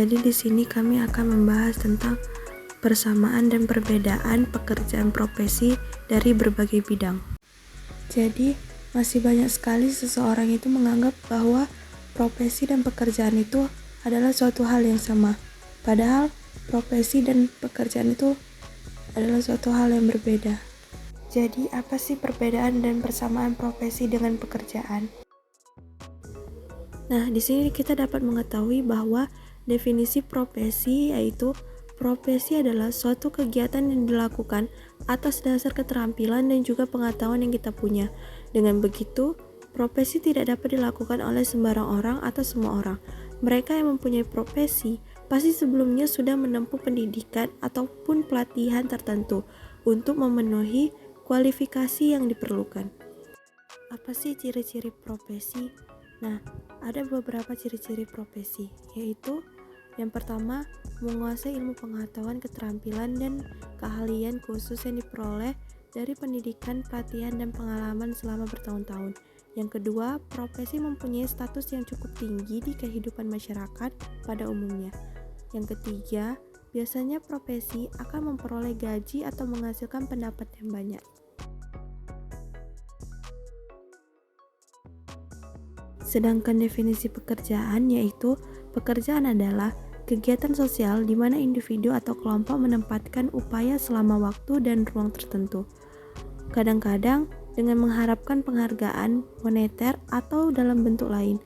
Jadi di sini kami akan membahas tentang persamaan dan perbedaan pekerjaan profesi dari berbagai bidang. Jadi, masih banyak sekali seseorang itu menganggap bahwa profesi dan pekerjaan itu adalah suatu hal yang sama. Padahal, profesi dan pekerjaan itu adalah suatu hal yang berbeda. Jadi, apa sih perbedaan dan persamaan profesi dengan pekerjaan? Nah, di sini kita dapat mengetahui bahwa definisi profesi yaitu profesi adalah suatu kegiatan yang dilakukan atas dasar keterampilan dan juga pengetahuan yang kita punya. Dengan begitu, profesi tidak dapat dilakukan oleh sembarang orang atau semua orang. Mereka yang mempunyai profesi pasti sebelumnya sudah menempuh pendidikan ataupun pelatihan tertentu untuk memenuhi kualifikasi yang diperlukan. Apa sih ciri-ciri profesi? Nah, ada beberapa ciri-ciri profesi, yaitu yang pertama, menguasai ilmu pengetahuan, keterampilan, dan keahlian khusus yang diperoleh dari pendidikan, pelatihan, dan pengalaman selama bertahun-tahun. Yang kedua, profesi mempunyai status yang cukup tinggi di kehidupan masyarakat pada umumnya. Yang ketiga, biasanya profesi akan memperoleh gaji atau menghasilkan pendapat yang banyak. Sedangkan definisi pekerjaan yaitu pekerjaan adalah kegiatan sosial di mana individu atau kelompok menempatkan upaya selama waktu dan ruang tertentu. Kadang-kadang dengan mengharapkan penghargaan moneter atau dalam bentuk lain,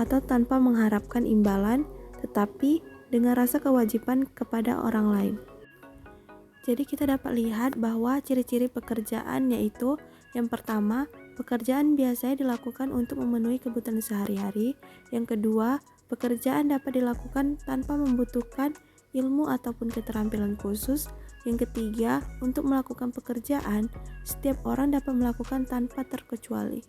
atau tanpa mengharapkan imbalan, tetapi dengan rasa kewajiban kepada orang lain. Jadi kita dapat lihat bahwa ciri-ciri pekerjaan yaitu yang pertama, pekerjaan biasanya dilakukan untuk memenuhi kebutuhan sehari-hari. Yang kedua, pekerjaan dapat dilakukan tanpa membutuhkan ilmu ataupun keterampilan khusus. Yang ketiga, untuk melakukan pekerjaan, setiap orang dapat melakukan tanpa terkecuali.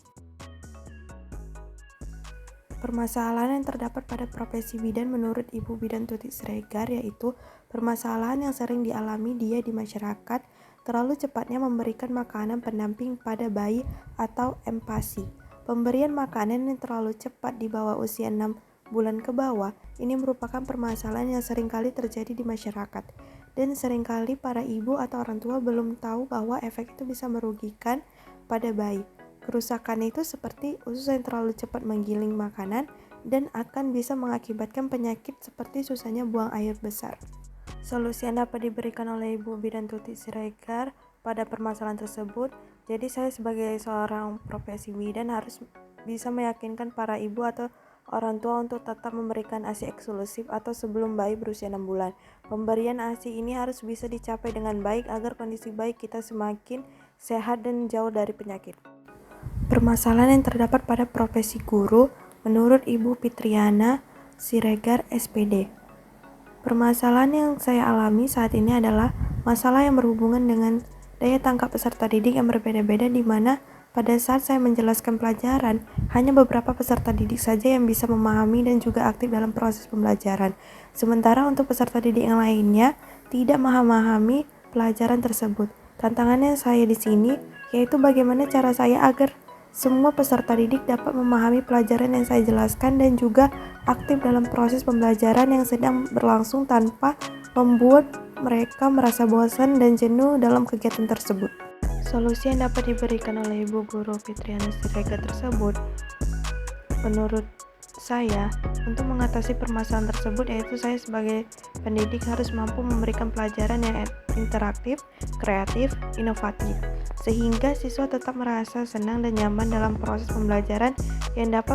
Permasalahan yang terdapat pada profesi bidan menurut Ibu Bidan Tuti Siregar yaitu permasalahan yang sering dialami dia di masyarakat, terlalu cepatnya memberikan makanan pendamping pada bayi atau empasi. Pemberian makanan yang terlalu cepat di bawah usia 6 bulan ke bawah, ini merupakan permasalahan yang seringkali terjadi di masyarakat. Dan seringkali para ibu atau orang tua belum tahu bahwa efek itu bisa merugikan pada bayi. Kerusakan itu seperti usus yang terlalu cepat menggiling makanan dan akan bisa mengakibatkan penyakit seperti susahnya buang air besar. Solusi yang dapat diberikan oleh Ibu Bidan Tuti Siregar pada permasalahan tersebut, jadi saya sebagai seorang profesi bidan harus bisa meyakinkan para ibu atau orang tua untuk tetap memberikan ASI eksklusif atau sebelum bayi berusia 6 bulan. Pemberian ASI ini harus bisa dicapai dengan baik agar kondisi bayi kita semakin sehat dan jauh dari penyakit. Permasalahan yang terdapat pada profesi guru menurut Ibu Fitriana Siregar SPD. Permasalahan yang saya alami saat ini adalah masalah yang berhubungan dengan daya tangkap peserta didik yang berbeda-beda, di mana pada saat saya menjelaskan pelajaran, hanya beberapa peserta didik saja yang bisa memahami dan juga aktif dalam proses pembelajaran. Sementara untuk peserta didik yang lainnya tidak memahami pelajaran tersebut. Tantangannya saya di sini yaitu bagaimana cara saya agar semua peserta didik dapat memahami pelajaran yang saya jelaskan dan juga aktif dalam proses pembelajaran yang sedang berlangsung tanpa membuat mereka merasa bosan dan jenuh dalam kegiatan tersebut. Solusi yang dapat diberikan oleh Ibu Guru Fitriana Siregar tersebut, menurut saya, untuk mengatasi permasalahan tersebut yaitu saya sebagai pendidik harus mampu memberikan pelajaran yang interaktif, kreatif, inovatif, sehingga siswa tetap merasa senang dan nyaman dalam proses pembelajaran yang dapat